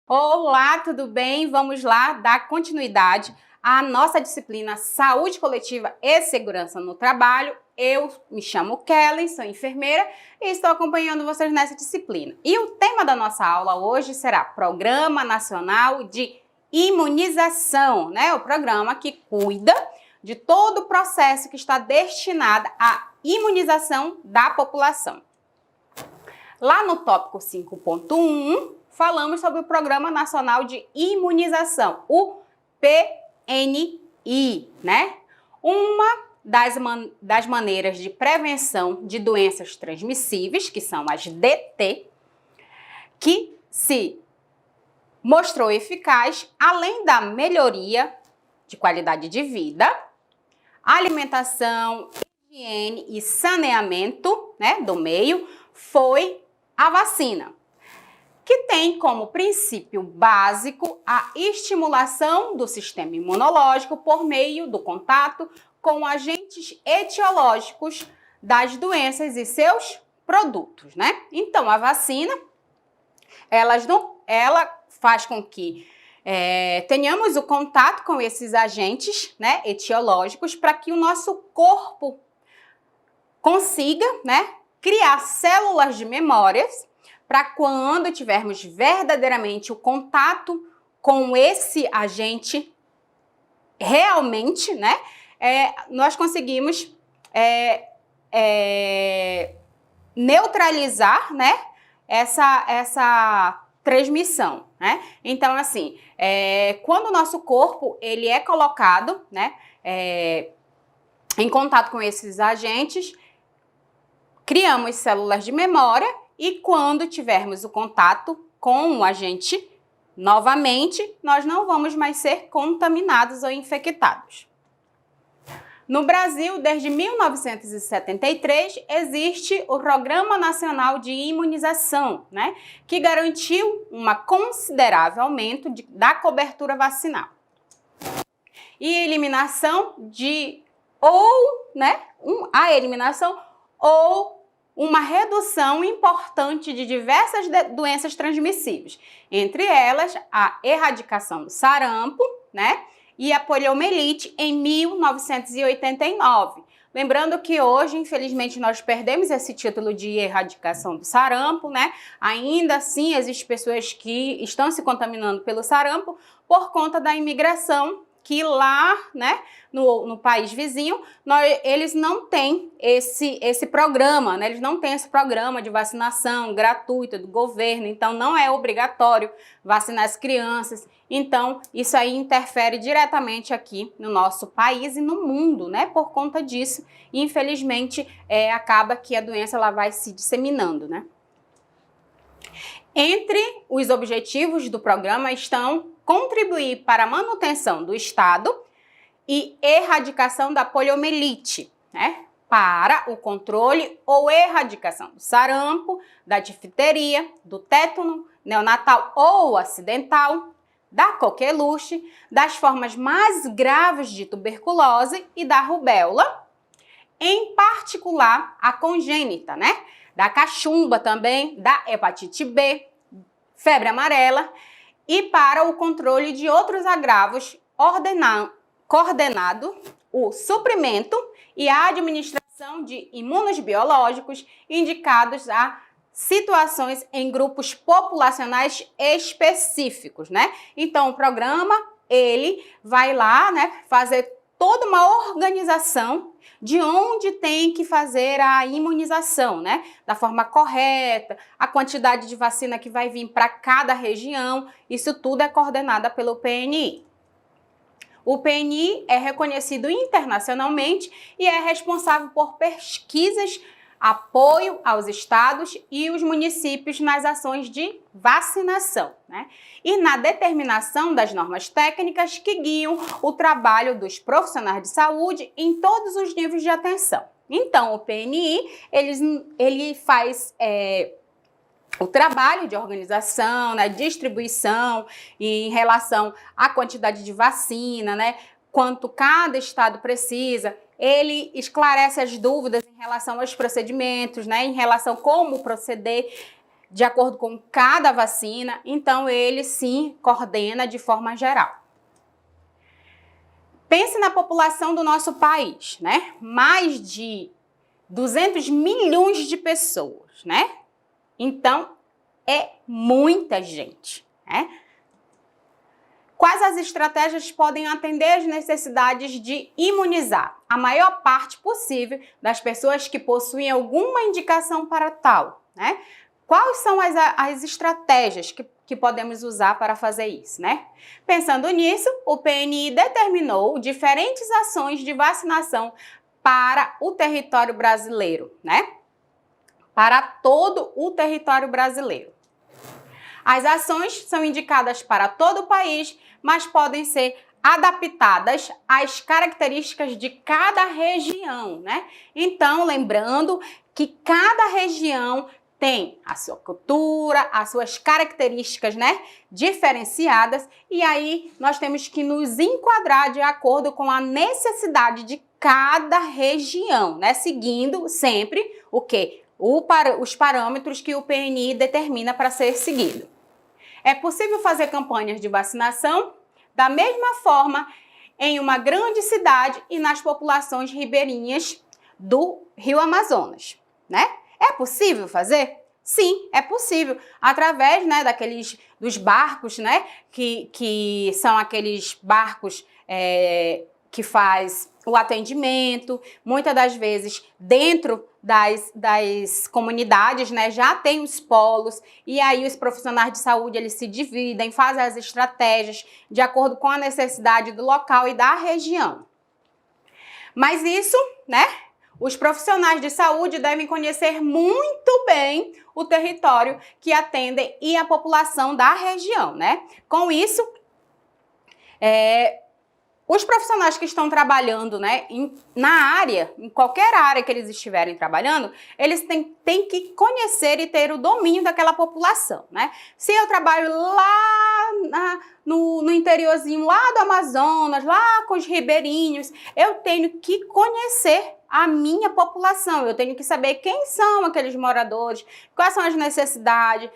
Olá, tudo bem? Vamos lá dar continuidade à nossa disciplina Saúde Coletiva e Segurança no Trabalho. Eu me chamo Kelly, sou enfermeira e estou acompanhando vocês nessa disciplina. E o tema da nossa aula hoje será Programa Nacional de Imunização, né? O programa que cuida de todo o processo que está destinado à imunização da população. Lá no tópico 5.1, falamos sobre o Programa Nacional de Imunização, o PNI, né? Uma das maneiras de prevenção de doenças transmissíveis, que são as DT, que se mostrou eficaz, além da melhoria de qualidade de vida, alimentação, higiene e saneamento, né, do meio, foi a vacina, que tem como princípio básico a estimulação do sistema imunológico por meio do contato com agentes etiológicos das doenças e seus produtos, né? Então, a vacina, ela faz com que tenhamos o contato com esses agentes, né, etiológicos, para que o nosso corpo consiga, né, criar células de memórias para quando tivermos verdadeiramente o contato com esse agente, realmente, né, nós conseguimos neutralizar, né, essa transmissão, né? Então, assim, quando o nosso corpo ele é colocado, né, em contato com esses agentes, criamos células de memória e quando tivermos o contato com o agente, novamente, nós não vamos mais ser contaminados ou infectados. No Brasil, desde 1973, existe o Programa Nacional de Imunização, né, que garantiu um considerável aumento da cobertura vacinal e eliminação a eliminação ou uma redução importante de diversas doenças transmissíveis, entre elas a erradicação do sarampo, né, e a poliomielite em 1989. Lembrando que hoje, infelizmente, nós perdemos esse título de erradicação do sarampo, né? Ainda assim, existem pessoas que estão se contaminando pelo sarampo por conta da imigração, que lá, né, no país vizinho, eles não têm esse programa, né? Eles não têm esse programa de vacinação gratuita do governo, então não é obrigatório vacinar as crianças. Então, isso aí interfere diretamente aqui no nosso país e no mundo, né? Por conta disso, infelizmente, acaba que a doença ela vai se disseminando, né? Entre os objetivos do programa estão contribuir para a manutenção do estado e erradicação da poliomielite, né? Para o controle ou erradicação do sarampo, da difteria, do tétano neonatal ou acidental, da coqueluche, das formas mais graves de tuberculose e da rubéola, em particular a congênita, né? Da cachumba também, da hepatite B, febre amarela, e para o controle de outros agravos, coordenado o suprimento e a administração de imunobiológicos indicados a situações em grupos populacionais específicos, né? Então, o programa, ele vai lá, né, fazer toda uma organização de onde tem que fazer a imunização, né? Da forma correta, a quantidade de vacina que vai vir para cada região, isso tudo é coordenado pelo PNI. O PNI é reconhecido internacionalmente e é responsável por pesquisas, apoio aos estados e os municípios nas ações de vacinação, né? E na determinação das normas técnicas que guiam o trabalho dos profissionais de saúde em todos os níveis de atenção. Então, o PNI, ele faz o trabalho de organização, né, distribuição em relação à quantidade de vacina, né, quanto cada estado precisa. ele esclarece as dúvidas em relação aos procedimentos, né, em relação a como proceder de acordo com cada vacina. Então, ele sim coordena de forma geral. Pense na população do nosso país, né? Mais de 200 milhões de pessoas, né? Então, é muita gente, né? Quais as estratégias podem atender às necessidades de imunizar a maior parte possível das pessoas que possuem alguma indicação para tal, né? Quais são as estratégias que podemos usar para fazer isso, né? Pensando nisso, o PNI determinou diferentes ações de vacinação para o território brasileiro, né? Para todo o território brasileiro. As ações são indicadas para todo o país, mas podem ser adaptadas às características de cada região, né? Então, lembrando que cada região tem a sua cultura, as suas características, né, diferenciadas, e aí nós temos que nos enquadrar de acordo com a necessidade de cada região, né, seguindo sempre o quê? Os parâmetros que o PNI determina para ser seguido. É possível fazer campanhas de vacinação da mesma forma em uma grande cidade e nas populações ribeirinhas do Rio Amazonas, né? É possível fazer? Sim, é possível, através, né, dos barcos, né, que são aqueles barcos que faz o atendimento, muitas das vezes dentro das comunidades, né, já tem os polos, e aí os profissionais de saúde eles se dividem, fazem as estratégias de acordo com a necessidade do local e da região. Mas isso, né, os profissionais de saúde devem conhecer muito bem o território que atendem e a população da região, né? Com isso, os profissionais que estão trabalhando, né, na área, em qualquer área que eles estiverem trabalhando, eles têm que conhecer e ter o domínio daquela população, né? Se eu trabalho lá no interiorzinho, lá do Amazonas, lá com os ribeirinhos, eu tenho que conhecer a minha população, eu tenho que saber quem são aqueles moradores, quais são as necessidades,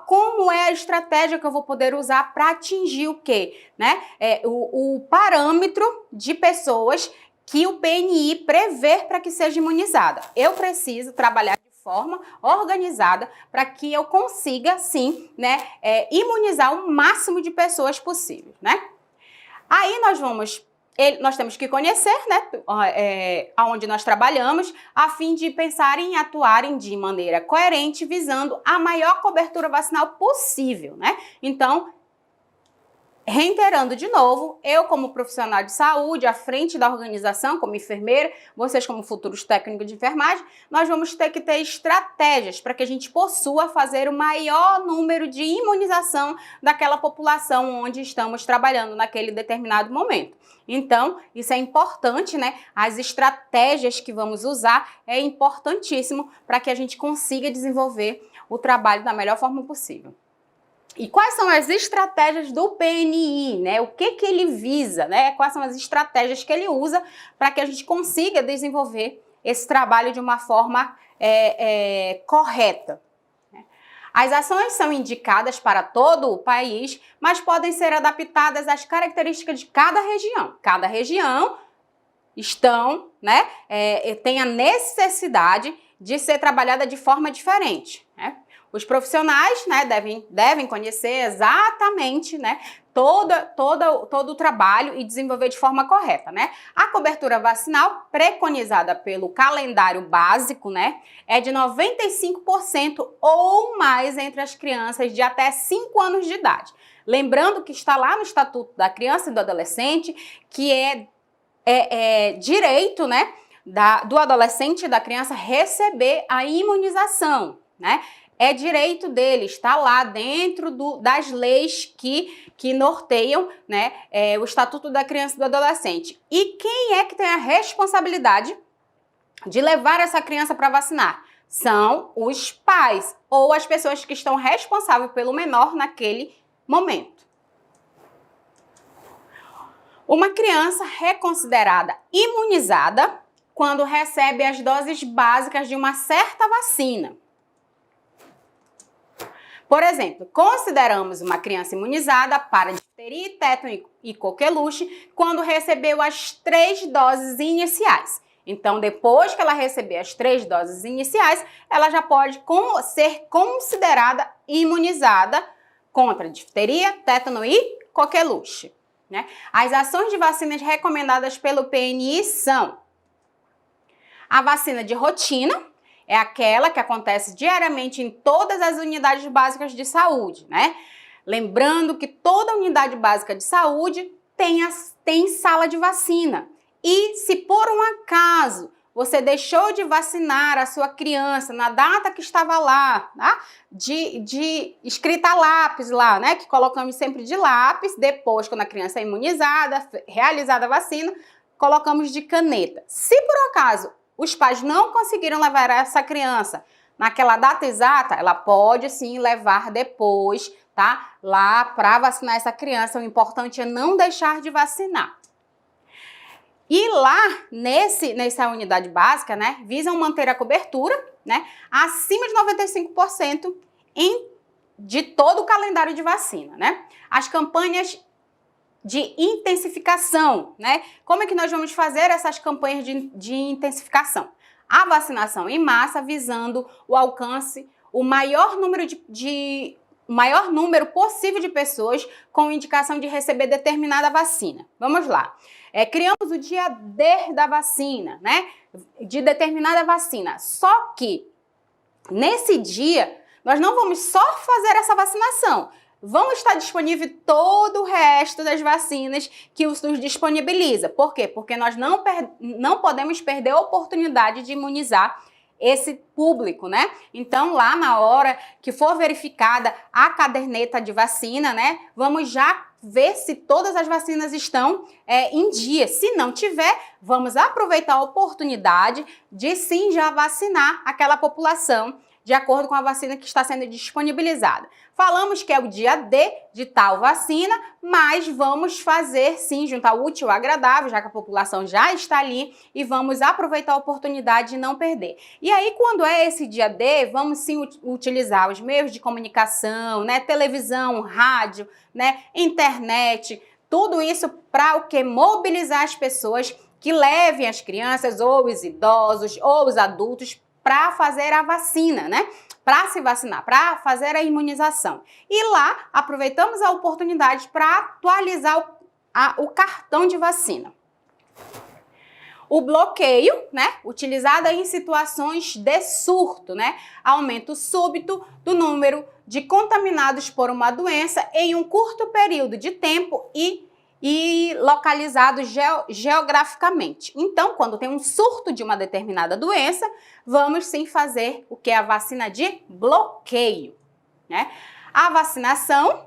como é a estratégia que eu vou poder usar para atingir o quê? Né? O parâmetro de pessoas que o PNI prevê para que seja imunizada. Eu preciso trabalhar de forma organizada para que eu consiga, sim, né, imunizar o máximo de pessoas possível, né? Aí nós temos que conhecer, né, aonde nós trabalhamos, a fim de pensar em atuarem de maneira coerente, visando a maior cobertura vacinal possível, né? Então, reiterando de novo, eu como profissional de saúde, à frente da organização, como enfermeira, vocês como futuros técnicos de enfermagem, nós vamos ter que ter estratégias para que a gente possa fazer o maior número de imunização daquela população onde estamos trabalhando naquele determinado momento. Então, isso é importante, né? As estratégias que vamos usar é importantíssimo para que a gente consiga desenvolver o trabalho da melhor forma possível. E quais são as estratégias do PNI, né? O que ele visa, né? Quais são as estratégias que ele usa para que a gente consiga desenvolver esse trabalho de uma forma correta. As ações são indicadas para todo o país, mas podem ser adaptadas às características de cada região. Cada região tem a necessidade de ser trabalhada de forma diferente, né? Os profissionais, né, devem conhecer exatamente, né, todo o trabalho e desenvolver de forma correta, né? A cobertura vacinal preconizada pelo calendário básico, né, é de 95% ou mais entre as crianças de até 5 anos de idade. Lembrando que está lá no Estatuto da Criança e do Adolescente, que é direito, né, do adolescente e da criança receber a imunização, né? É direito dele, está lá dentro das leis que norteiam, né, o Estatuto da Criança e do Adolescente. E quem é que tem a responsabilidade de levar essa criança para vacinar? São os pais ou as pessoas que estão responsáveis pelo menor naquele momento. Uma criança é considerada imunizada quando recebe as doses básicas de uma certa vacina. Por exemplo, consideramos uma criança imunizada para difteria, tétano e coqueluche quando recebeu as 3 doses iniciais. Então, depois que ela receber as 3 doses iniciais, ela já pode ser considerada imunizada contra difteria, tétano e coqueluche, né? As ações de vacinas recomendadas pelo PNI são a vacina de rotina, é aquela que acontece diariamente em todas as unidades básicas de saúde, né? Lembrando que toda unidade básica de saúde tem sala de vacina. E se por um acaso você deixou de vacinar a sua criança na data que estava lá, tá? De escrita a lápis lá, né? Que colocamos sempre de lápis, depois quando a criança é imunizada, realizada a vacina, colocamos de caneta. Se por acaso os pais não conseguiram levar essa criança naquela data exata, ela pode sim levar depois, tá? Lá para vacinar essa criança. O importante é não deixar de vacinar. E lá, nessa unidade básica, né, visam manter a cobertura, né, acima de 95% de todo o calendário de vacina, né? As campanhas de intensificação, né? Como é que nós vamos fazer essas campanhas de intensificação? A vacinação em massa visando o alcance, o maior número possível de pessoas com indicação de receber determinada vacina. Vamos lá. Criamos o dia D da vacina, né? De determinada vacina. Só que nesse dia nós não vamos só fazer essa vacinação. Vão estar disponível todo o resto das vacinas que o SUS disponibiliza. Por quê? Porque nós não podemos perder a oportunidade de imunizar esse público, né? Então, lá na hora que for verificada a caderneta de vacina, né? Vamos já ver se todas as vacinas estão em dia. Se não tiver, vamos aproveitar a oportunidade de sim já vacinar aquela população de acordo com a vacina que está sendo disponibilizada. Falamos que é o dia D de tal vacina, mas vamos fazer sim, juntar o útil ao agradável, já que a população já está ali, e vamos aproveitar a oportunidade de não perder. E aí, quando é esse dia D, vamos sim utilizar os meios de comunicação, né, televisão, rádio, né, internet, tudo isso para o que? Mobilizar as pessoas que levem as crianças, ou os idosos, ou os adultos, para fazer a vacina, né? Para se vacinar, para fazer a imunização. E lá aproveitamos a oportunidade para atualizar o cartão de vacina. O bloqueio, né, utilizado em situações de surto, né, aumento súbito do número de contaminados por uma doença em um curto período de tempo e localizados geograficamente. Então, quando tem um surto de uma determinada doença, vamos sim fazer o que é a vacina de bloqueio, né? A vacinação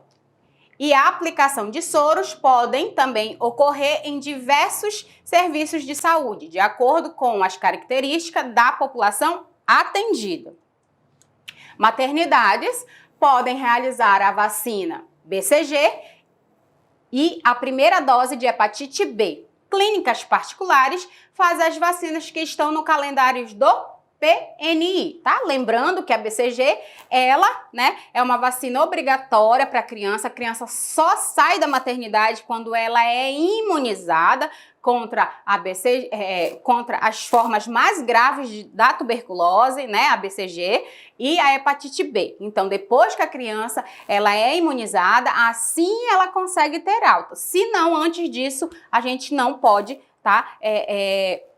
e a aplicação de soros podem também ocorrer em diversos serviços de saúde, de acordo com as características da população atendida. Maternidades podem realizar a vacina BCG e a primeira dose de hepatite B. Clínicas particulares fazem as vacinas que estão no calendário do PNI, tá? Lembrando que a BCG, ela, né, é uma vacina obrigatória para a criança só sai da maternidade quando ela é imunizada contra contra as formas mais graves da tuberculose, né, a BCG, e a hepatite B. Então, depois que a criança ela é imunizada, assim ela consegue ter alta. Se não, antes disso, a gente não pode, tá,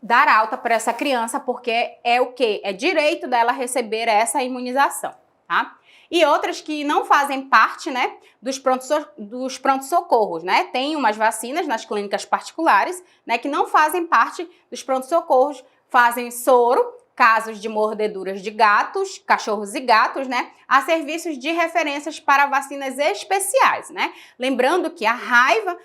dar alta para essa criança, porque é o quê? É direito dela receber essa imunização, tá? E outras que não fazem parte, né, dos pronto-socorros, né? Tem umas vacinas nas clínicas particulares, né, que não fazem parte dos pronto-socorros, fazem soro, casos de mordeduras de gatos, cachorros e gatos, né, a serviços de referências para vacinas especiais, né? Lembrando que a raiva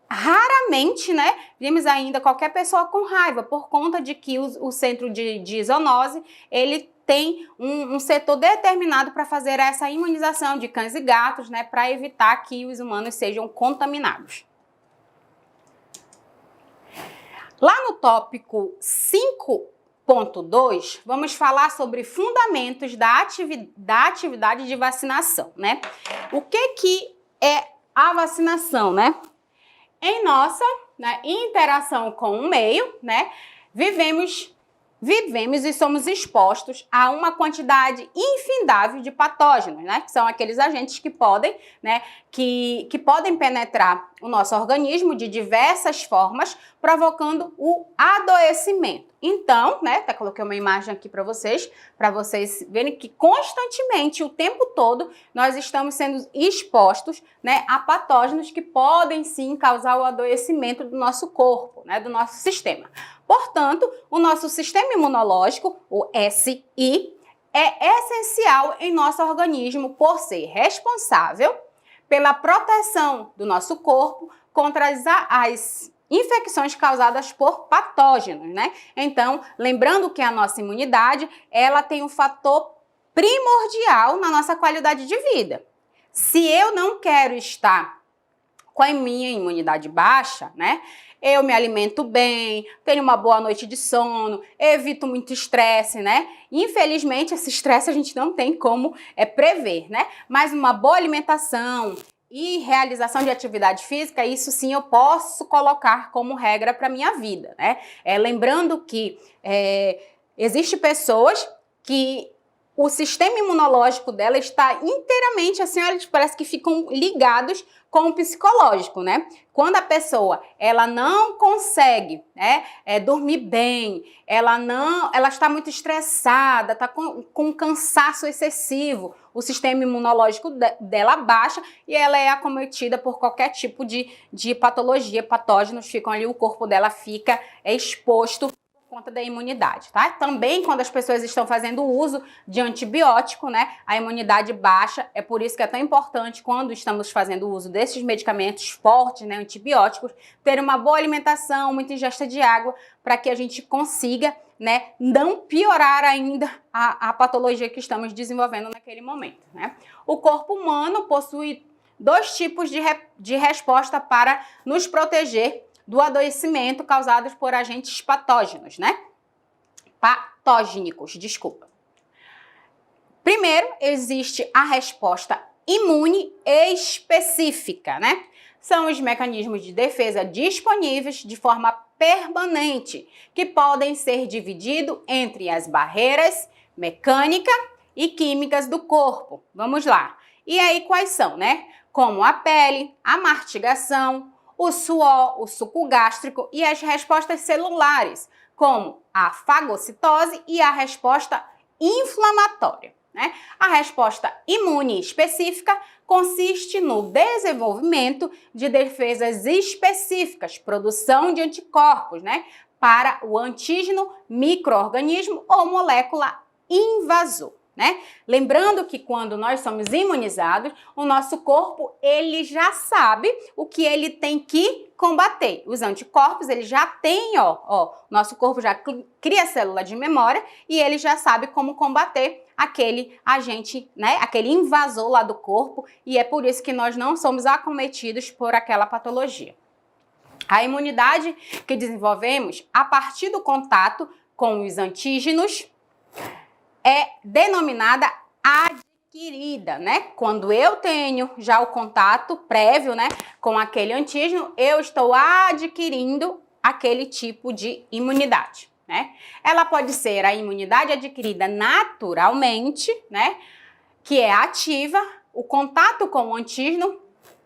raramente, né, vimos ainda qualquer pessoa com raiva, por conta de que o centro de zoonose, ele tem um setor determinado para fazer essa imunização de cães e gatos, né, para evitar que os humanos sejam contaminados. Lá no tópico 5.2, vamos falar sobre fundamentos da atividade de vacinação, né? O que é a vacinação, né? Em nossa, né, interação com o meio, né, vivemos e somos expostos a uma quantidade infindável de patógenos, né, que são aqueles agentes que podem, né, que podem penetrar o nosso organismo de diversas formas, provocando o adoecimento. Então, né, até coloquei uma imagem aqui para vocês verem que constantemente, o tempo todo, nós estamos sendo expostos, né, a patógenos que podem sim causar o adoecimento do nosso corpo, né, do nosso sistema. Portanto, o nosso sistema imunológico, o SI, é essencial em nosso organismo por ser responsável pela proteção do nosso corpo contra as infecções causadas por patógenos, né? Então, lembrando que a nossa imunidade, ela tem um fator primordial na nossa qualidade de vida. Se eu não quero estar com a minha imunidade baixa, né? Eu me alimento bem, tenho uma boa noite de sono, evito muito estresse, né? Infelizmente, esse estresse a gente não tem como prever, né? Mas uma boa alimentação e realização de atividade física, isso sim eu posso colocar como regra para minha vida, né? Lembrando que existem pessoas que o sistema imunológico dela está inteiramente, assim, eles parece que ficam ligados com o psicológico, né? Quando a pessoa, ela não consegue, né, dormir bem, ela está muito estressada, está com cansaço excessivo, o sistema imunológico dela baixa e ela é acometida por qualquer tipo de patologia, patógenos ficam ali, o corpo dela fica exposto conta da imunidade, tá? Também quando as pessoas estão fazendo uso de antibiótico, né, a imunidade baixa, é por isso que é tão importante quando estamos fazendo uso desses medicamentos fortes, né, antibióticos, ter uma boa alimentação, muita ingesta de água, para que a gente consiga, né, não piorar ainda a patologia que estamos desenvolvendo naquele momento, né? O corpo humano possui dois tipos de resposta para nos proteger do adoecimento causados por agentes patógenos, né? Patógenicos, desculpa. Primeiro, existe a resposta imune específica, né? São os mecanismos de defesa disponíveis de forma permanente, que podem ser divididos entre as barreiras mecânica e químicas do corpo. Vamos lá. E aí, quais são, né? Como a pele, a mastigação, o suor, o suco gástrico e as respostas celulares, como a fagocitose e a resposta inflamatória, né? A resposta imune específica consiste no desenvolvimento de defesas específicas, produção de anticorpos, né, para o antígeno, micro-organismo ou molécula invasor, né? Lembrando que quando nós somos imunizados, o nosso corpo, ele já sabe o que ele tem que combater. Os anticorpos, ele já tem, nosso corpo já cria célula de memória e ele já sabe como combater aquele agente, né, aquele invasor lá do corpo, e é por isso que nós não somos acometidos por aquela patologia. A imunidade que desenvolvemos a partir do contato com os antígenos é denominada adquirida, né? Quando eu tenho já o contato prévio, né, com aquele antígeno, eu estou adquirindo aquele tipo de imunidade, né? Ela pode ser a imunidade adquirida naturalmente, né, que é ativa. O contato com o antígeno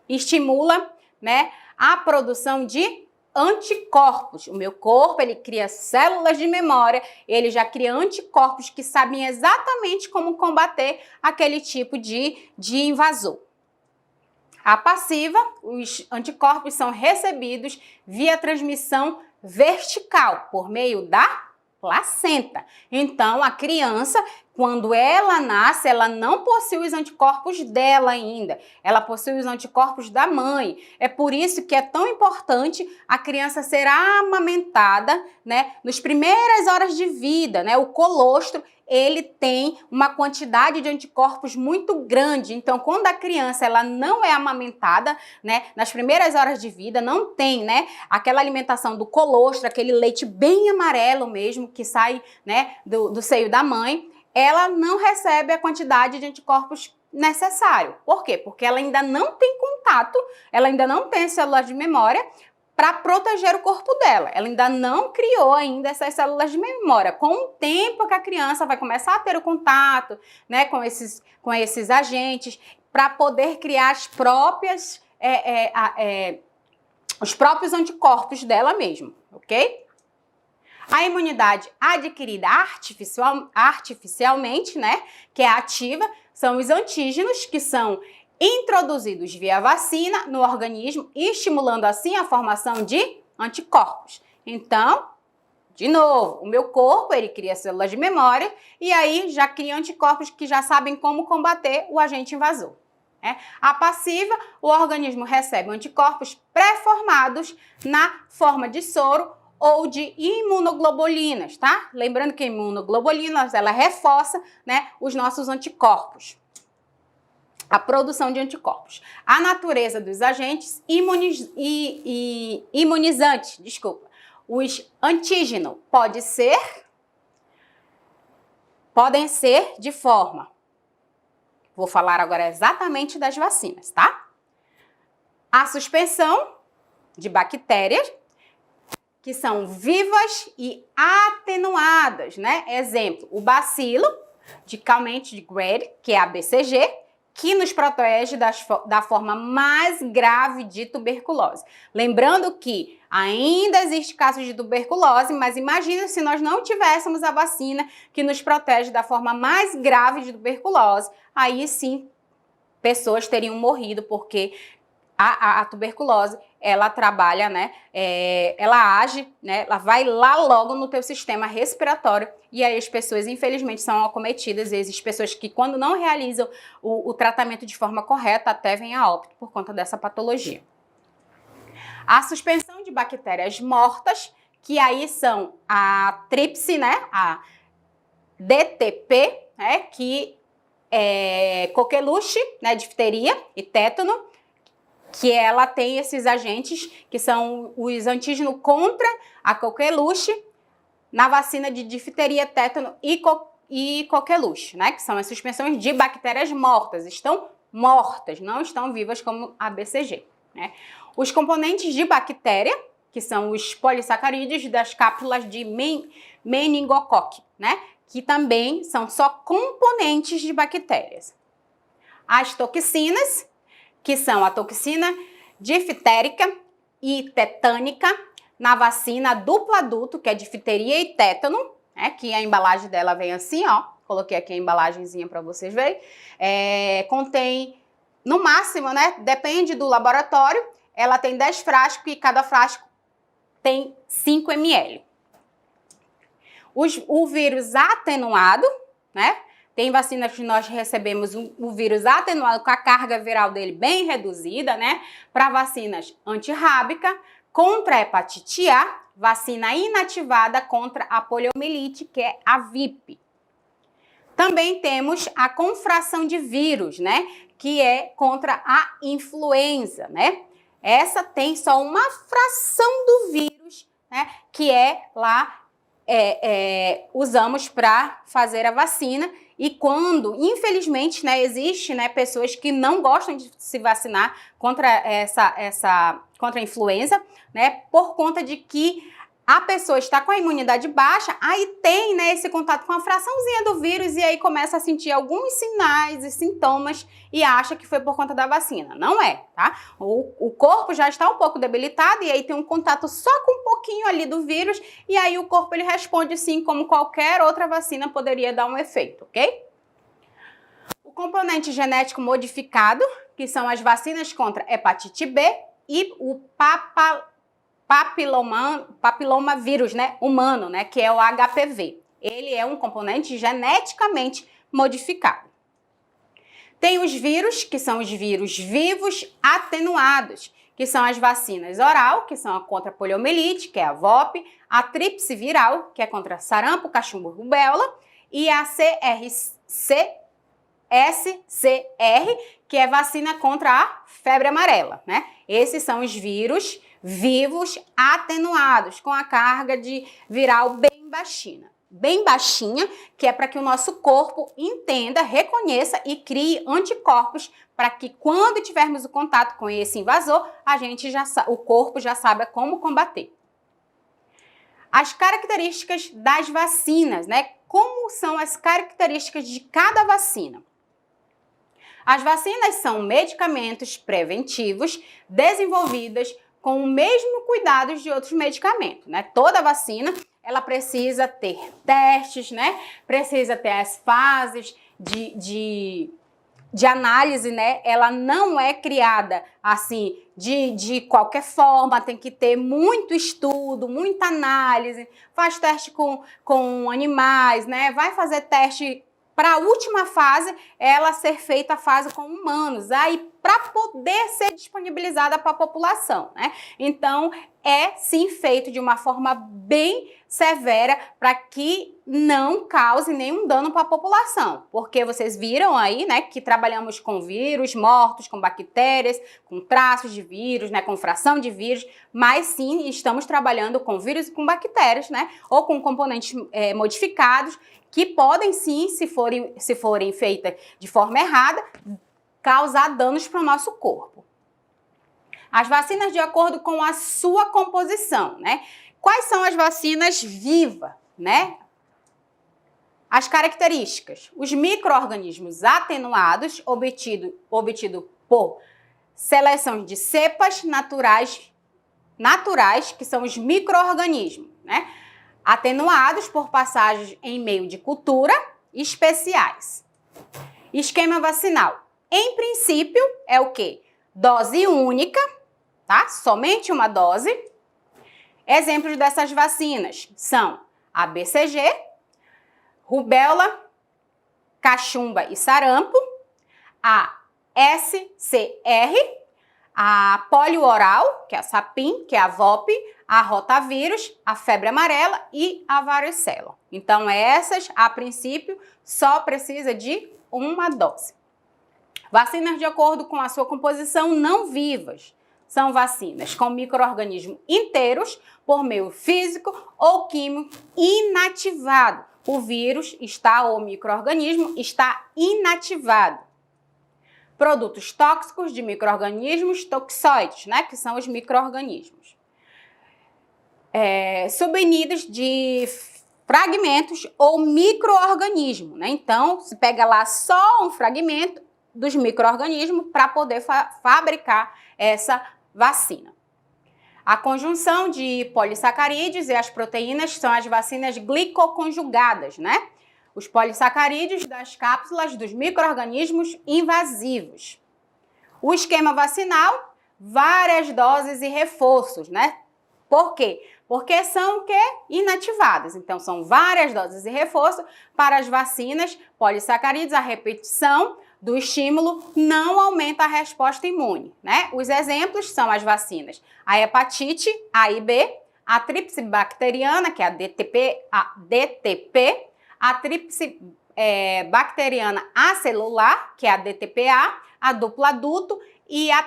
estimula, né, a produção de anticorpos. O meu corpo, ele cria células de memória, ele já cria anticorpos que sabem exatamente como combater aquele tipo de invasor. A passiva, os anticorpos são recebidos via transmissão vertical, por meio da placenta. Então, a criança, quando ela nasce, ela não possui os anticorpos dela ainda. Ela possui os anticorpos da mãe. É por isso que é tão importante a criança ser amamentada, né, nas primeiras horas de vida, né, o colostro, ele tem uma quantidade de anticorpos muito grande. Então, quando a criança ela não é amamentada, né, nas primeiras horas de vida, não tem, né, aquela alimentação do colostro, aquele leite bem amarelo mesmo que sai, né, do seio da mãe, ela não recebe a quantidade de anticorpos necessário. Por quê? Porque ela ainda não tem contato, ela ainda não tem células de memória para proteger o corpo dela. Ela ainda não criou ainda essas células de memória. Com o tempo que a criança vai começar a ter o contato, né, com esses agentes, para poder criar as próprias, os próprios anticorpos dela mesma, ok? A imunidade adquirida artificialmente, né, que é ativa, são os antígenos, que são introduzidos via vacina no organismo, estimulando assim a formação de anticorpos. Então, de novo, o meu corpo, ele cria células de memória e aí já cria anticorpos que já sabem como combater o agente invasor. A passiva, o organismo recebe anticorpos pré-formados na forma de soro ou de imunoglobulinas, tá? Lembrando que a imunoglobulina, ela reforça, né, os nossos anticorpos. A produção de anticorpos. A natureza dos agentes imunizantes, os antígenos podem ser de forma. Vou falar agora exatamente das vacinas, tá? A suspensão de bactérias, que são vivas e atenuadas, né? Exemplo, o bacilo de Calmette de Grade, que é a BCG, que nos protege da forma mais grave de tuberculose. Lembrando que ainda existe casos de tuberculose, mas imagina se nós não tivéssemos a vacina que nos protege da forma mais grave de tuberculose, aí sim pessoas teriam morrido, porque a tuberculose, ela trabalha, né, ela age, né, ela vai lá logo no teu sistema respiratório e aí as pessoas, infelizmente, são acometidas. E existem pessoas que, quando não realizam o tratamento de forma correta, até vêm a óbito por conta dessa patologia. A suspensão de bactérias mortas, que aí são a tríplice, né, a DTP, né, que é coqueluche, né, difteria e tétano, que ela tem esses agentes que são os antígenos contra a coqueluche na vacina de difteria, tétano e coqueluche, né? Que são as suspensões de bactérias mortas. Estão mortas, não estão vivas como a BCG, né? Os componentes de bactéria, que são os polissacarídeos das cápsulas de meningocoque, né? Que também são só componentes de bactérias. As toxinas, que são a toxina diftérica e tetânica na vacina duplo adulto, que é difteria e tétano, né, que a embalagem dela vem assim, ó, coloquei aqui a embalagenzinha para vocês verem, contém, no máximo, né, depende do laboratório, ela tem 10 frascos e cada frasco tem 5 ml. O vírus atenuado, né, tem vacinas que nós recebemos o vírus atenuado com a carga viral dele bem reduzida, né? Para vacinas antirrábica, contra a hepatite A, vacina inativada contra a poliomielite, que é a VIP. Também temos a confração de vírus, né? Que é contra a influenza, né? Essa tem só uma fração do vírus, né? Que é lá, usamos para fazer a vacina. E quando, infelizmente, né, existe, né, pessoas que não gostam de se vacinar contra contra a influenza, né, por conta de que a pessoa está com a imunidade baixa, aí tem, né, esse contato com a fraçãozinha do vírus e aí começa a sentir alguns sinais e sintomas e acha que foi por conta da vacina. Não é, tá? O corpo já está um pouco debilitado e aí tem um contato só com um pouquinho ali do vírus e aí o corpo ele responde sim como qualquer outra vacina poderia dar um efeito, ok? O componente genético modificado, que são as vacinas contra hepatite B e o papilomavírus, né, humano, né, que é o HPV. Ele é um componente geneticamente modificado. Tem os vírus, que são os vírus vivos atenuados, que são as vacinas oral, que são a contra a poliomielite, que é a VOP, a tríplice viral, que é contra sarampo, cachumbo, rubéola, e a SCR, que é vacina contra a febre amarela, né? Esses são os vírus vivos atenuados, com a carga de viral bem baixinha, que é para que o nosso corpo entenda, reconheça e crie anticorpos para que quando tivermos o contato com esse invasor, o corpo já saiba como combater. As características das vacinas, né? Como são as características de cada vacina? As vacinas são medicamentos preventivos desenvolvidos com o mesmo cuidado de outros medicamentos, né? Toda vacina, ela precisa ter testes, né? Precisa ter as fases de análise, né? Ela não é criada assim de qualquer forma, tem que ter muito estudo, muita análise, faz teste com animais, né? Vai fazer teste para a última fase, ela ser feita a fase com humanos, aí para poder ser disponibilizada para a população, né? Então, é sim feito de uma forma bem severa para que não cause nenhum dano para a população, porque vocês viram aí, né, que trabalhamos com vírus mortos, com bactérias, com traços de vírus, né, com fração de vírus, mas sim estamos trabalhando com vírus e com bactérias, né, ou com componentes modificados que podem sim, se forem feitas de forma errada, causar danos para o nosso corpo. As vacinas de acordo com a sua composição, né? Quais são as vacinas vivas, né? As características: os micro-organismos atenuados, obtido por seleção de cepas naturais, que são os micro-organismos, né? Atenuados por passagens em meio de cultura especiais. Esquema vacinal. Em princípio, é o quê? Dose única, tá? Somente uma dose. Exemplos dessas vacinas são a BCG, rubéola, cachumba e sarampo, a SCR, a polio oral, que é a sapim, que é a VOP, a rotavírus, a febre amarela e a varicela. Então, essas, a princípio, só precisa de uma dose. Vacinas de acordo com a sua composição não vivas. São vacinas com micro-organismos inteiros por meio físico ou químico inativado. O vírus ou micro-organismo está inativado. Produtos tóxicos de micro-organismos toxoides, né, que são os micro-organismos. Subunidos de fragmentos ou micro-organismo, né? Então, se pega lá só um fragmento dos micro-organismos para poder fabricar essa vacina. A conjunção de polissacarídeos e as proteínas são as vacinas glicoconjugadas, né? Os polissacarídeos das cápsulas dos micro-organismos invasivos. O esquema vacinal, várias doses e reforços, né? Por quê? Porque são inativadas. Então, são várias doses e reforço para as vacinas polissacarídeos. A repetição do estímulo não aumenta a resposta imune, né? Os exemplos são as vacinas: a hepatite A e B, a tríplice bacteriana, que é a DTP, a tríplice bacteriana acelular, que é a DTPA, a dupla adulto e a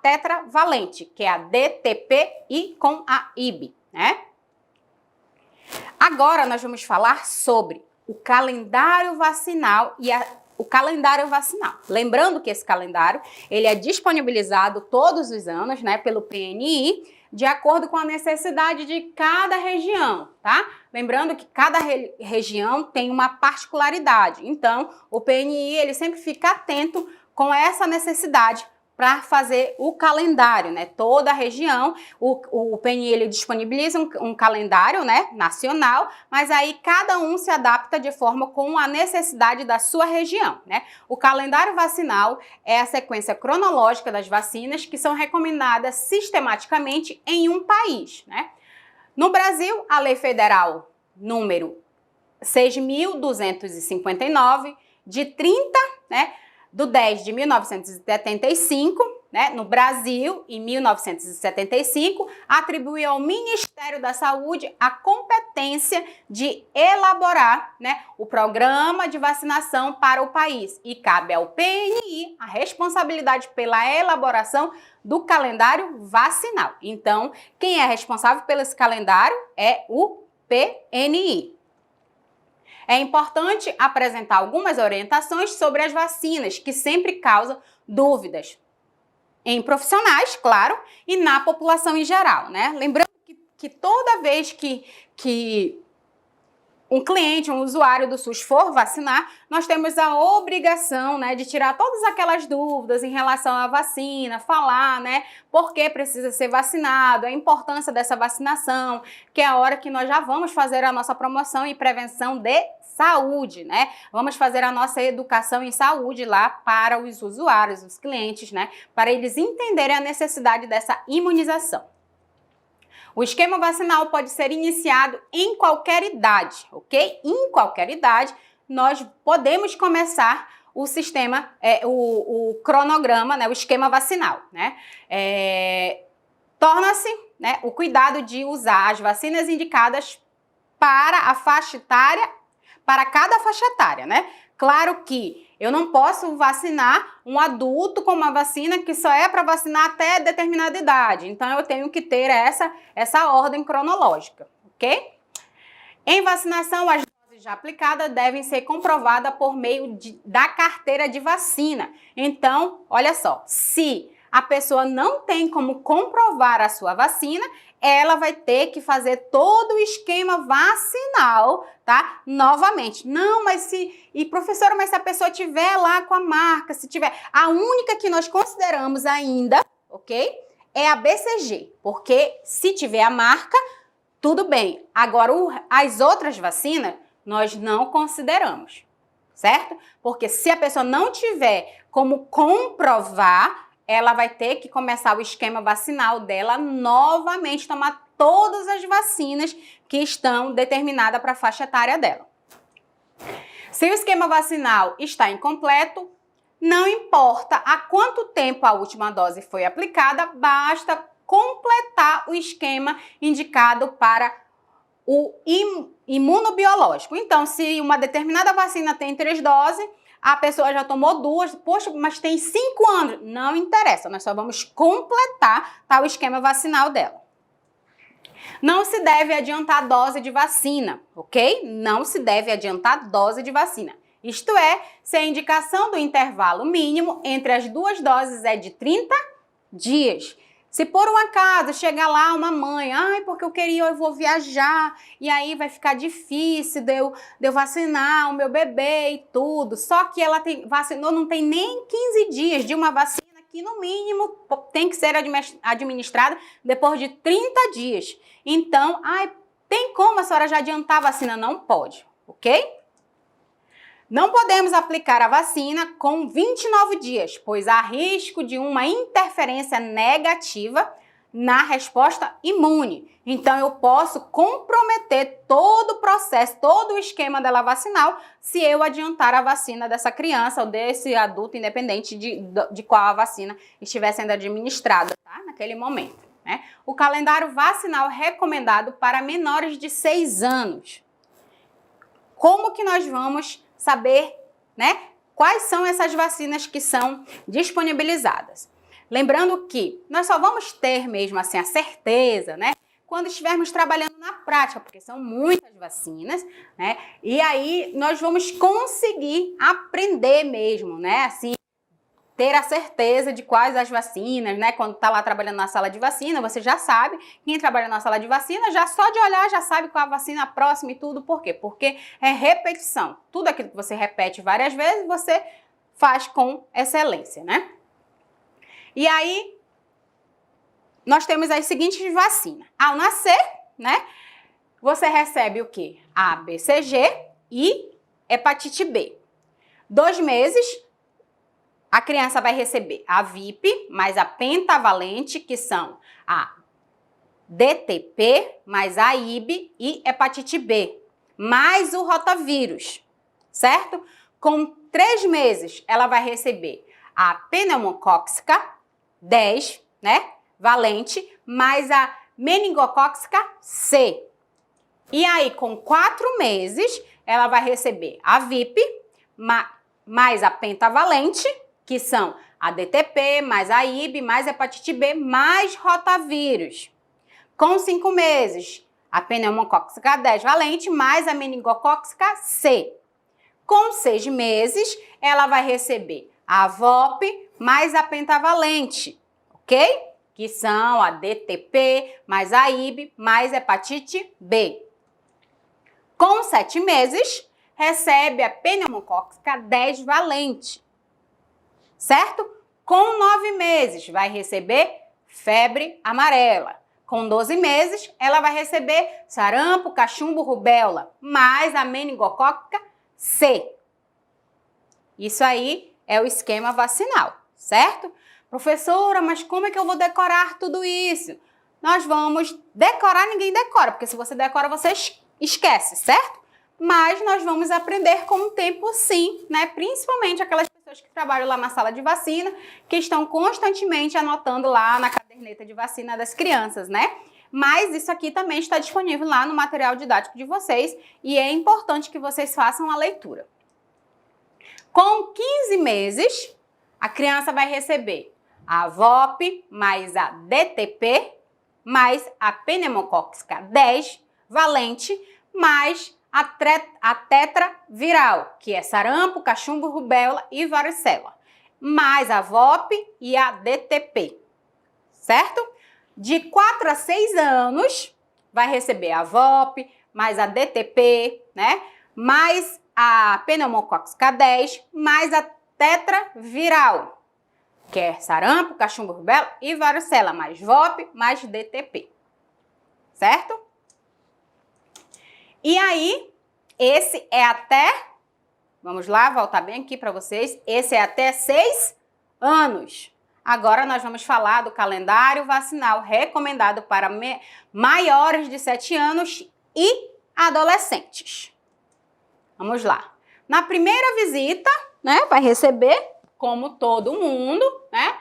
tetravalente, que é a DTPI com a IB, né? Agora nós vamos falar sobre o calendário vacinal o calendário vacinal. Lembrando que esse calendário, ele é disponibilizado todos os anos, né, pelo PNI, de acordo com a necessidade de cada região, tá? Lembrando que cada região tem uma particularidade. Então, o PNI, ele sempre fica atento com essa necessidade para fazer o calendário, né? Toda a região, o PNI, ele disponibiliza um calendário, né, nacional, mas aí cada um se adapta de forma com a necessidade da sua região, né? O calendário vacinal é a sequência cronológica das vacinas que são recomendadas sistematicamente em um país, né? No Brasil, a Lei Federal número 6.259, de 30, né, do 10 de 1975, né, no Brasil, em 1975, atribuiu ao Ministério da Saúde a competência de elaborar, né, o programa de vacinação para o país. E cabe ao PNI a responsabilidade pela elaboração do calendário vacinal. Então, quem é responsável pelo esse calendário é o PNI. É importante apresentar algumas orientações sobre as vacinas, que sempre causam dúvidas em profissionais, claro, e na população em geral, né? Lembrando que toda vez que um cliente, um usuário do SUS for vacinar, nós temos a obrigação, né, de tirar todas aquelas dúvidas em relação à vacina, falar, né, por que precisa ser vacinado, a importância dessa vacinação, que é a hora que nós já vamos fazer a nossa promoção e prevenção de saúde, né? Vamos fazer a nossa educação em saúde lá para os usuários, os clientes, né, para eles entenderem a necessidade dessa imunização. O esquema vacinal pode ser iniciado em qualquer idade, ok? Em qualquer idade, nós podemos começar o sistema, o cronograma, né, o esquema vacinal, né? Torna-se, né, o cuidado de usar as vacinas indicadas para a faixa etária, para cada faixa etária, né? Claro que eu não posso vacinar um adulto com uma vacina que só é para vacinar até determinada idade. Então, eu tenho que ter essa ordem cronológica, ok? Em vacinação, as doses já aplicadas devem ser comprovadas por meio da carteira de vacina. Então, olha só, se a pessoa não tem como comprovar a sua vacina, ela vai ter que fazer todo o esquema vacinal, tá? Novamente. Não, mas professora, mas se a pessoa tiver lá com a marca, se tiver, a única que nós consideramos ainda, ok? É a BCG, porque se tiver a marca, tudo bem. Agora, as outras vacinas, nós não consideramos, certo? Porque se a pessoa não tiver como comprovar, ela vai ter que começar o esquema vacinal dela novamente, tomar todas as vacinas que estão determinadas para a faixa etária dela. Se o esquema vacinal está incompleto, não importa há quanto tempo a última dose foi aplicada, basta completar o esquema indicado para o imunobiológico. Então, se uma determinada vacina tem 3 doses, a pessoa já tomou 2, poxa, mas tem 5 anos. Não interessa, nós só vamos completar, tá, o esquema vacinal dela. Não se deve adiantar dose de vacina, ok? Não se deve adiantar dose de vacina. Isto é, se a indicação do intervalo mínimo entre as 2 doses é de 30 dias. Se por um acaso chegar lá uma mãe, porque eu vou viajar e aí vai ficar difícil de eu vacinar o meu bebê e tudo, só que ela vacinou não tem nem 15 dias de uma vacina que no mínimo tem que ser administrada depois de 30 dias. Então, tem como a senhora já adiantar a vacina? Não pode, ok? Não podemos aplicar a vacina com 29 dias, pois há risco de uma interferência negativa na resposta imune. Então, eu posso comprometer todo o processo, todo o esquema dela vacinal, se eu adiantar a vacina dessa criança ou desse adulto, independente de qual a vacina estiver sendo administrada, tá? Naquele momento, né? O calendário vacinal recomendado para menores de 6 anos. Como que nós vamos saber, né, quais são essas vacinas que são disponibilizadas? Lembrando que nós só vamos ter mesmo assim a certeza, né, quando estivermos trabalhando na prática, porque são muitas vacinas, né, e aí nós vamos conseguir aprender mesmo, né, assim, ter a certeza de quais as vacinas, né? Quando tá lá trabalhando na sala de vacina, você já sabe, quem trabalha na sala de vacina, já só de olhar já sabe qual a vacina próxima e tudo. Por quê? Porque é repetição. Tudo aquilo que você repete várias vezes, você faz com excelência, né? E aí, nós temos as seguintes vacinas. Ao nascer, né? Você recebe o quê? A BCG e hepatite B. 2 meses, a criança vai receber a VIP mais a pentavalente, que são a DTP mais a IB e hepatite B, mais o rotavírus, certo? Com 3 meses, ela vai receber a pneumocócica, 4 meses, a 10, né? Valente, mais a meningocócica C. E aí, com 4 meses, ela vai receber a VIP, mais a pentavalente, que são a DTP, mais a IB, mais a hepatite B, mais rotavírus. Com 5 meses, a pneumocócica 10 valente, mais a meningocócica C. Com 6 meses, ela vai receber a VOP, mais a pentavalente, ok? Que são a DTP, mais a IB, mais a hepatite B. Com 7 meses, recebe a pneumocócica 10 valente, certo? Com 9 meses, vai receber febre amarela. Com 12 meses, ela vai receber sarampo, cachumbo, rubéola, mais a meningocócica C. Isso aí é o esquema vacinal, certo? Professora, mas como é que eu vou decorar tudo isso? Nós vamos decorar, ninguém decora, porque se você decora, você esquece, certo? Mas nós vamos aprender com o tempo sim, né? Principalmente aquelas pessoas que trabalham lá na sala de vacina, que estão constantemente anotando lá na caderneta de vacina das crianças, né? Mas isso aqui também está disponível lá no material didático de vocês e é importante que vocês façam a leitura. Com 15 meses, a criança vai receber a VOP mais a DTP mais a pneumocócica 10 valente mais a tetraviral, que é sarampo, cachumbo, rubéola e varicela, mais a VOP e a DTP, certo? De 4 a 6 anos, vai receber a VOP, mais a DTP, né? Mais a pneumocócica 10, mais a tetraviral, que é sarampo, cachumbo, rubéola e varicela, mais VOP, mais DTP, certo? E aí, esse é até, vamos lá, voltar bem aqui para vocês, esse é até 6 anos. Agora nós vamos falar do calendário vacinal recomendado para maiores de 7 anos e adolescentes. Vamos lá. Na primeira visita, né, vai receber, como todo mundo, né,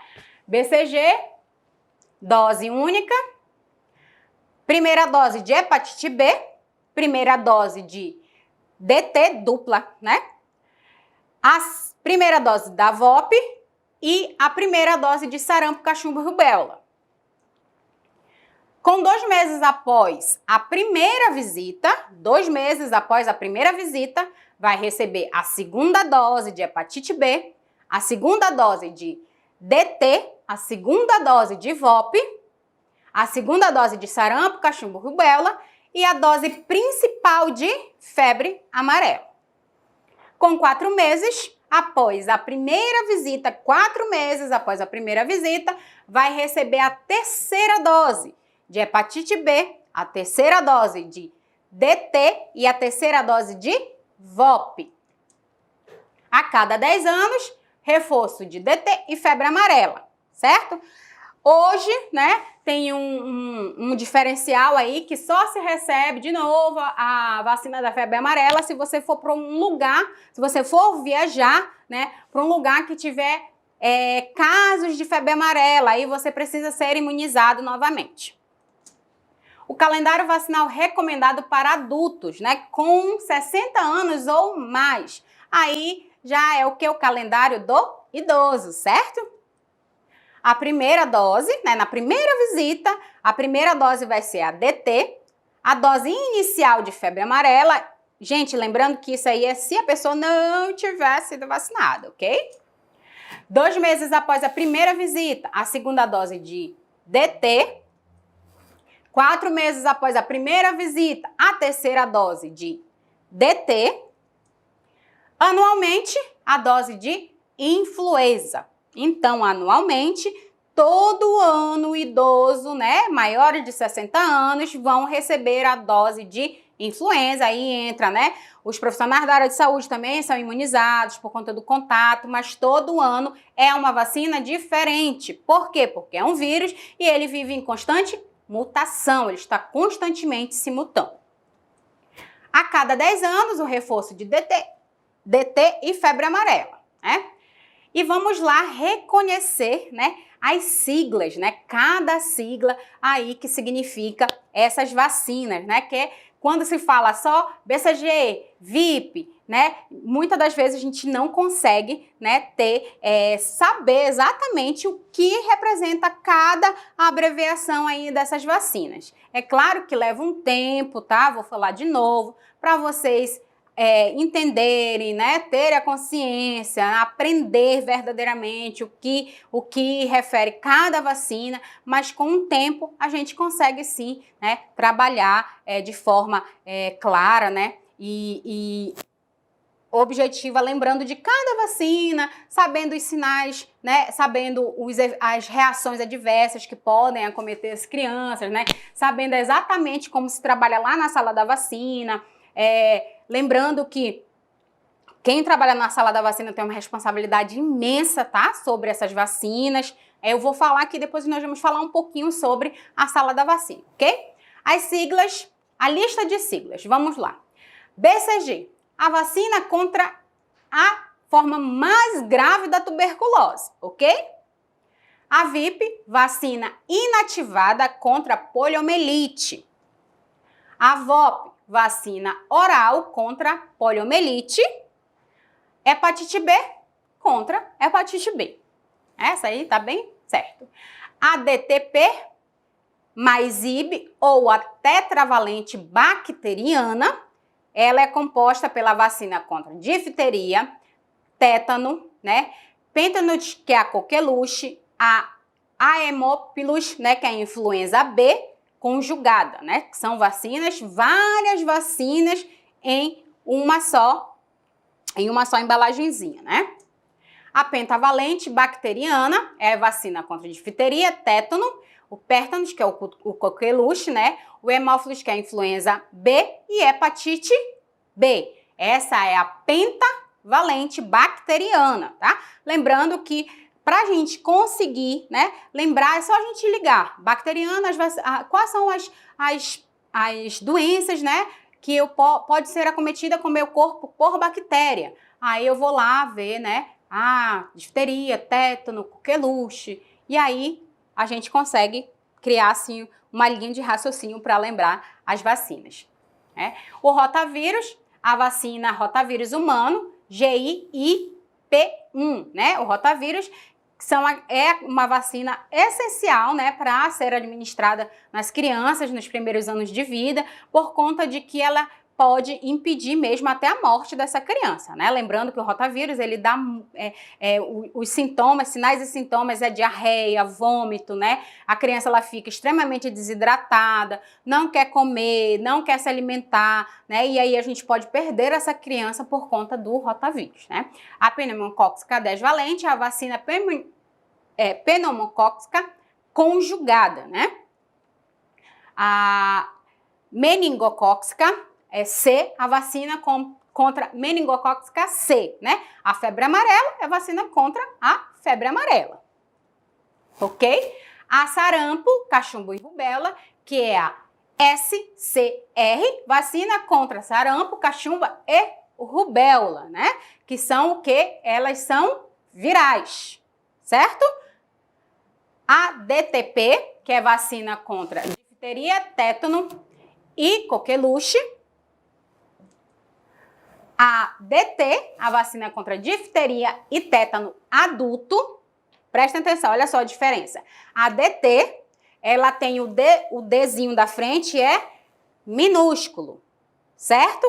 BCG, dose única, primeira dose de hepatite B, primeira dose de DT dupla, né? A primeira dose da VOP e a primeira dose de sarampo, cachumbo e rubéola. Com 2 meses após a primeira visita, 2 meses após a primeira visita, vai receber a segunda dose de hepatite B, a segunda dose de DT, a segunda dose de VOP, a segunda dose de sarampo, cachumbo e rubéola e a dose principal de febre amarela. Com 4 meses, após a primeira visita, 4 meses após a primeira visita, vai receber a terceira dose de hepatite B, a terceira dose de DT e a terceira dose de VOP. A cada 10 anos, reforço de DT e febre amarela, certo? Hoje, né, tem um diferencial aí que só se recebe de novo a vacina da febre amarela se você for para um lugar, se você for viajar, né, para um lugar que tiver casos de febre amarela, aí você precisa ser imunizado novamente. O calendário vacinal recomendado para adultos, né, com 60 anos ou mais, aí já é o que? O calendário do idoso, certo? A primeira dose, né, na primeira visita, a primeira dose vai ser a DT, a dose inicial de febre amarela. Gente, lembrando que isso aí é se a pessoa não tiver sido vacinada, ok? 2 meses após a primeira visita, a segunda dose de DT. 4 meses após a primeira visita, a terceira dose de DT. Anualmente, a dose de influenza. Então, anualmente, todo ano o idoso, né, maiores de 60 anos, vão receber a dose de influenza. Aí entra, né, os profissionais da área de saúde também são imunizados por conta do contato, mas todo ano é uma vacina diferente. Por quê? Porque é um vírus e ele vive em constante mutação, ele está constantemente se mutando. A cada 10 anos, o reforço de DT e febre amarela, né? E vamos lá reconhecer, né, as siglas, né, cada sigla aí que significa essas vacinas, né, que é quando se fala só BCG, VIP, né, muitas das vezes a gente não consegue, né, saber exatamente o que representa cada abreviação aí dessas vacinas. É claro que leva um tempo, tá? Vou falar de novo para vocês entenderem, né, terem a consciência, aprender verdadeiramente o que refere cada vacina, mas com o tempo a gente consegue sim, né, trabalhar de forma clara, né, e objetiva, lembrando de cada vacina, sabendo os sinais, né, sabendo as reações adversas que podem acometer as crianças, né, sabendo exatamente como se trabalha lá na sala da vacina, lembrando que quem trabalha na sala da vacina tem uma responsabilidade imensa, tá, sobre essas vacinas. Eu vou falar aqui, depois nós vamos falar um pouquinho sobre a sala da vacina, ok? As siglas, a lista de siglas, vamos lá. BCG, a vacina contra a forma mais grave da tuberculose, ok? A VIP, vacina inativada contra a poliomielite. A VOP, vacina oral contra a poliomielite. Hepatite B contra hepatite B. Essa aí tá bem certo. A DTP, mais IB ou a tetravalente bacteriana, ela é composta pela vacina contra difteria, tétano, né? Pentanus, que é a coqueluche, a Haemophilus, né, que é a influenza B conjugada, né? Que são vacinas, várias vacinas em uma só embalagenzinha, né? A pentavalente bacteriana é a vacina contra difteria, tétano, o pértanos, que é o coqueluche, né? O hemófilos, que é a influenza B, e hepatite B. Essa é a pentavalente bacteriana, tá? Lembrando que para a gente conseguir, né, lembrar, é só a gente ligar. Bacteriana, quais são as doenças, né, que pode ser acometida com o meu corpo por bactéria. Aí eu vou lá ver, né, difteria, tétano, coqueluche, e aí a gente consegue criar, assim, uma linha de raciocínio para lembrar as vacinas, né? O rotavírus, a vacina rotavírus humano, GIIP1, né? O rotavírus é uma vacina essencial, né, para ser administrada nas crianças nos primeiros anos de vida, por conta de que ela pode impedir mesmo até a morte dessa criança, né? Lembrando que o rotavírus, ele dá os sintomas, sinais e sintomas é diarreia, vômito, né? A criança, ela fica extremamente desidratada, não quer comer, não quer se alimentar, né? E aí a gente pode perder essa criança por conta do rotavírus, né? A pneumocócica 10 valente é a vacina pneumocócica conjugada, né? A meningocócica C, a vacina contra meningocócica C, né? A febre amarela é a vacina contra a febre amarela, ok? A sarampo, cachumbo e rubéola, que é a SCR, vacina contra sarampo, cachumba e rubéola, né? Que são o quê? Elas são virais, certo? A DTP, que é vacina contra difteria, tétano e coqueluche. A DT, a vacina contra difteria e tétano adulto. Prestem atenção, olha só a diferença. A DT, ela tem o Dzinho da frente, é minúsculo, certo?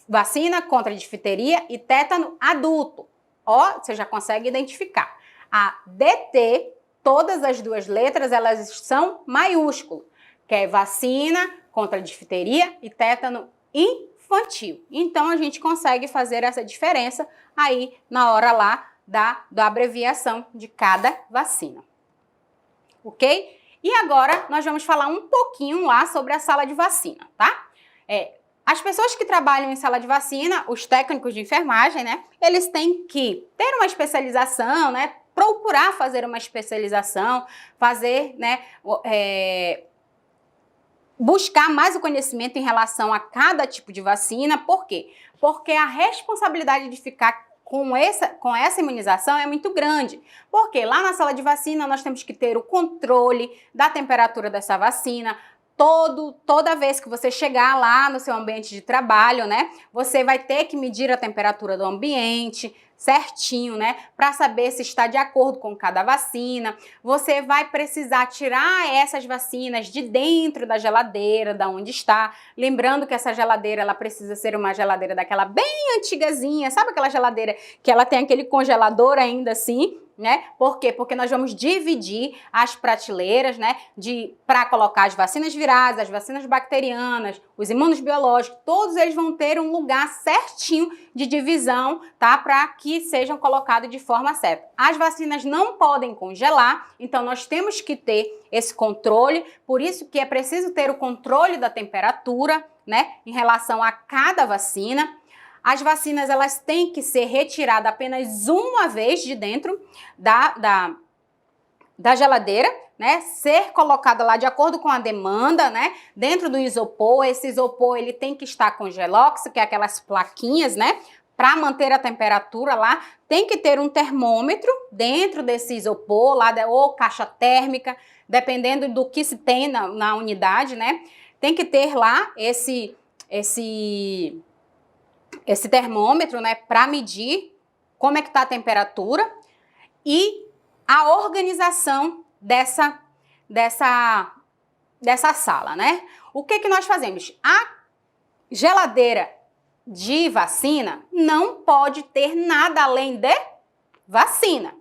Vacina contra difteria e tétano adulto. Ó, você já consegue identificar. A DT, todas as duas letras, elas são maiúsculo, que é vacina contra difteria e tétano infantil. Então, a gente consegue fazer essa diferença aí na hora lá da abreviação de cada vacina. Ok? E agora, nós vamos falar um pouquinho lá sobre a sala de vacina, tá? As pessoas que trabalham em sala de vacina, os técnicos de enfermagem, né? Eles têm que ter uma especialização, né? Procurar fazer uma especialização, fazer, né? Buscar mais o conhecimento em relação a cada tipo de vacina. Por quê? Porque a responsabilidade de ficar com essa imunização é muito grande, porque lá na sala de vacina nós temos que ter o controle da temperatura dessa vacina. Toda vez que você chegar lá no seu ambiente de trabalho, né, você vai ter que medir a temperatura do ambiente certinho, né, para saber se está de acordo com cada vacina. Você vai precisar tirar essas vacinas de dentro da geladeira, da onde está. Lembrando que essa geladeira, ela precisa ser uma geladeira daquela bem antigazinha, sabe aquela geladeira que ela tem aquele congelador ainda assim, né? Por quê? Porque nós vamos dividir as prateleiras, né, para colocar as vacinas virais, as vacinas bacterianas, os imunos biológicos, todos eles vão ter um lugar certinho de divisão, tá? Para que sejam colocados de forma certa. As vacinas não podem congelar, então nós temos que ter esse controle, por isso que é preciso ter o controle da temperatura, né, em relação a cada vacina. As vacinas, elas têm que ser retiradas apenas uma vez de dentro da geladeira, né? Ser colocada lá de acordo com a demanda, né? Dentro do isopor. Esse isopor, ele tem que estar com gelox, que é aquelas plaquinhas, né? Para manter a temperatura lá. Tem que ter um termômetro dentro desse isopor, lá, ou caixa térmica, dependendo do que se tem na unidade, né? Tem que ter lá esse termômetro, né, para medir como é que está a temperatura e a organização dessa sala, né? O que que nós fazemos? A geladeira de vacina não pode ter nada além de vacina.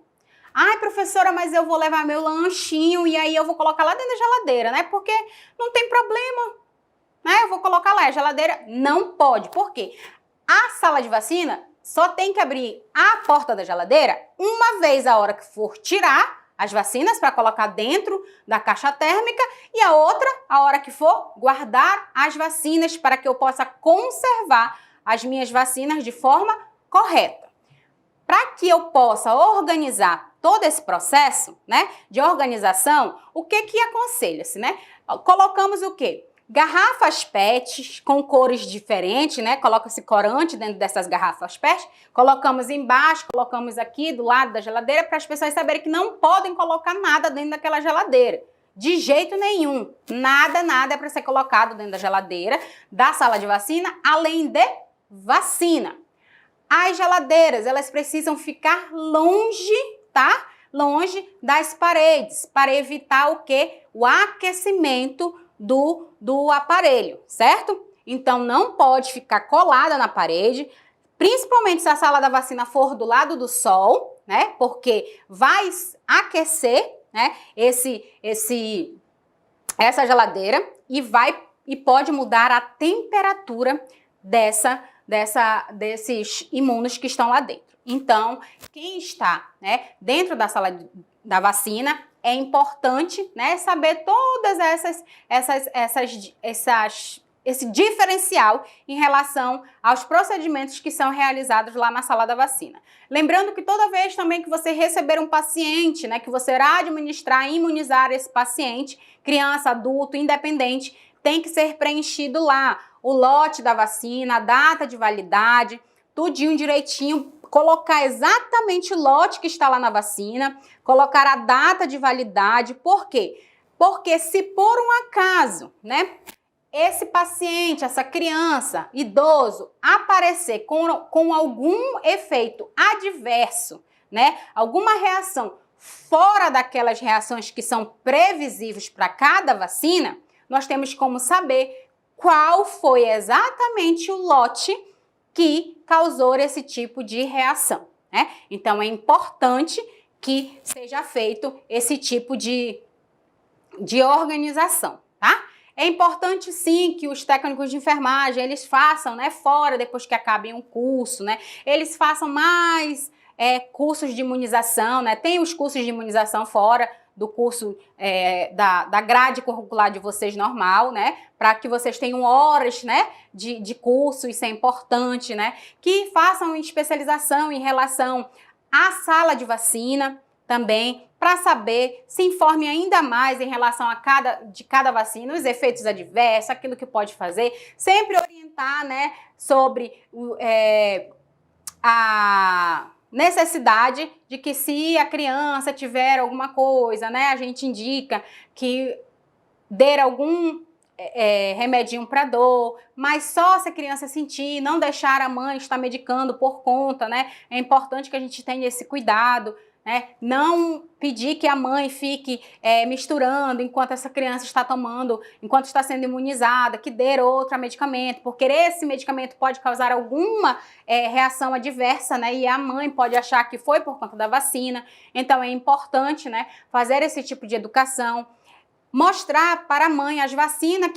Ai, professora, mas eu vou levar meu lanchinho e aí eu vou colocar lá dentro da geladeira, né? Porque não tem problema, né? Eu vou colocar lá, a geladeira não pode. Por quê? A sala de vacina só tem que abrir a porta da geladeira uma vez a hora que for tirar as vacinas para colocar dentro da caixa térmica e a outra a hora que for guardar as vacinas para que eu possa conservar as minhas vacinas de forma correta. Para que eu possa organizar todo esse processo, né, de organização, o que aconselha-se, né? Colocamos o quê? Garrafas PET com cores diferentes, né? Coloca-se corante dentro dessas garrafas PET, colocamos embaixo, colocamos aqui do lado da geladeira para as pessoas saberem que não podem colocar nada dentro daquela geladeira. De jeito nenhum. Nada é para ser colocado dentro da geladeira da sala de vacina, além de vacina. As geladeiras, elas precisam ficar longe, tá? Longe das paredes, para evitar o quê? O aquecimento do aparelho, certo? Então, não pode ficar colada na parede, principalmente se a sala da vacina for do lado do sol, né? Porque vai aquecer, né, essa geladeira e pode mudar a temperatura desses imunos que estão lá dentro. Então, quem está, né, dentro da sala da vacina, é importante, né, saber todas esse diferencial em relação aos procedimentos que são realizados lá na sala da vacina. Lembrando que toda vez também que você receber um paciente, né, que você irá administrar e imunizar esse paciente, criança, adulto, independente, tem que ser preenchido lá o lote da vacina, a data de validade, tudinho direitinho, colocar exatamente o lote que está lá na vacina, colocar a data de validade. Por quê? Porque se por um acaso, né, esse paciente, essa criança, idoso, aparecer com algum efeito adverso, né, alguma reação fora daquelas reações que são previsíveis para cada vacina, nós temos como saber qual foi exatamente o lote que causou esse tipo de reação, né? Então, é importante que seja feito esse tipo de organização, tá? É importante, sim, que os técnicos de enfermagem, eles façam, né, fora, depois que acabem um curso, né, eles façam mais cursos de imunização, né? Tem os cursos de imunização fora do curso da grade curricular de vocês normal, né? Para que vocês tenham horas, né, de curso, isso é importante, né? Que façam especialização em relação à sala de vacina também, para saber, se informe ainda mais em relação a cada vacina, os efeitos adversos, aquilo que pode fazer, sempre orientar, né, sobre necessidade de que se a criança tiver alguma coisa, né, a gente indica que dê algum remedinho para dor, mas só se a criança sentir, não deixar a mãe estar medicando por conta, né? É importante que a gente tenha esse cuidado, né? Não pedir que a mãe fique misturando enquanto essa criança está tomando, enquanto está sendo imunizada, que dê outro medicamento, porque esse medicamento pode causar alguma reação adversa, né? E a mãe pode achar que foi por conta da vacina. Então é importante, né, fazer esse tipo de educação, mostrar para a mãe as vacinas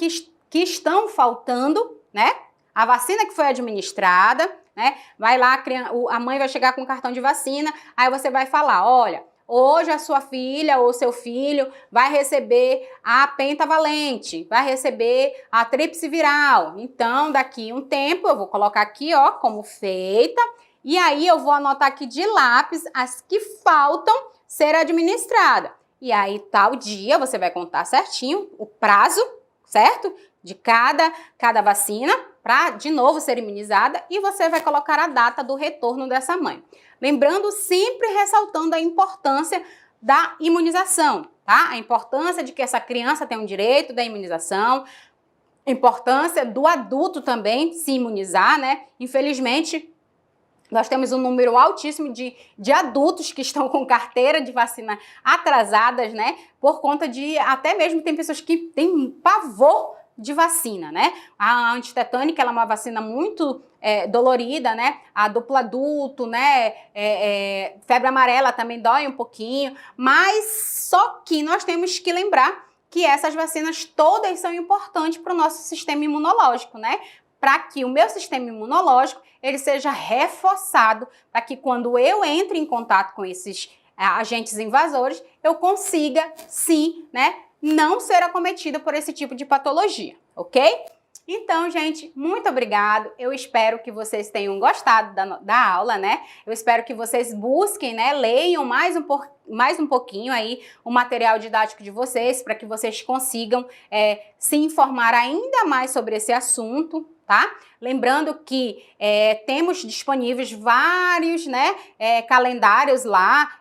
que estão faltando, né? A vacina que foi administrada, né? Vai lá, a mãe vai chegar com o cartão de vacina, aí você vai falar, olha, hoje a sua filha ou seu filho vai receber a pentavalente, vai receber a tríplice viral. Então, daqui um tempo, eu vou colocar aqui, ó, como feita, e aí eu vou anotar aqui de lápis as que faltam ser administradas. E aí, tal dia, você vai contar certinho o prazo, certo? De cada vacina, para, de novo, ser imunizada, e você vai colocar a data do retorno dessa mãe. Lembrando, sempre ressaltando a importância da imunização, tá? A importância de que essa criança tem um direito da imunização, a importância do adulto também se imunizar, né? Infelizmente, nós temos um número altíssimo de adultos que estão com carteira de vacina atrasadas, né? Por conta de, até mesmo tem pessoas que têm pavor de vacina, né? A antitetânica, ela é uma vacina muito dolorida, né? A duplo adulto, né? Febre amarela também dói um pouquinho, mas só que nós temos que lembrar que essas vacinas todas são importantes para o nosso sistema imunológico, né? Para que o meu sistema imunológico ele seja reforçado, para que quando eu entre em contato com esses agentes invasores, eu consiga, sim, né, não ser acometida por esse tipo de patologia, ok? Então, gente, muito obrigado. Eu espero que vocês tenham gostado da aula, né? Eu espero que vocês busquem, né, leiam mais um pouquinho aí o material didático de vocês, para que vocês consigam se informar ainda mais sobre esse assunto, tá? Lembrando que temos disponíveis vários, né, calendários lá,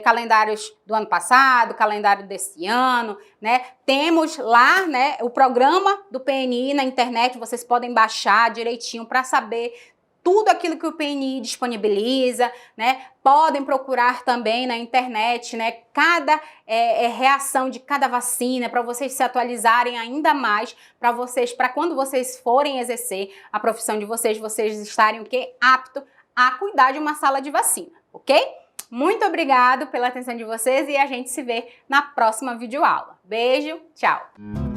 calendários do ano passado, calendário desse ano, né? Temos lá, né, o programa do PNI na internet, vocês podem baixar direitinho para saber tudo aquilo que o PNI disponibiliza, né? Podem procurar também na internet, né? Cada reação de cada vacina para vocês se atualizarem ainda mais, para quando vocês forem exercer a profissão de vocês, vocês estarem o quê? Apto a cuidar de uma sala de vacina, ok? Muito obrigado pela atenção de vocês e a gente se vê na próxima videoaula. Beijo, tchau!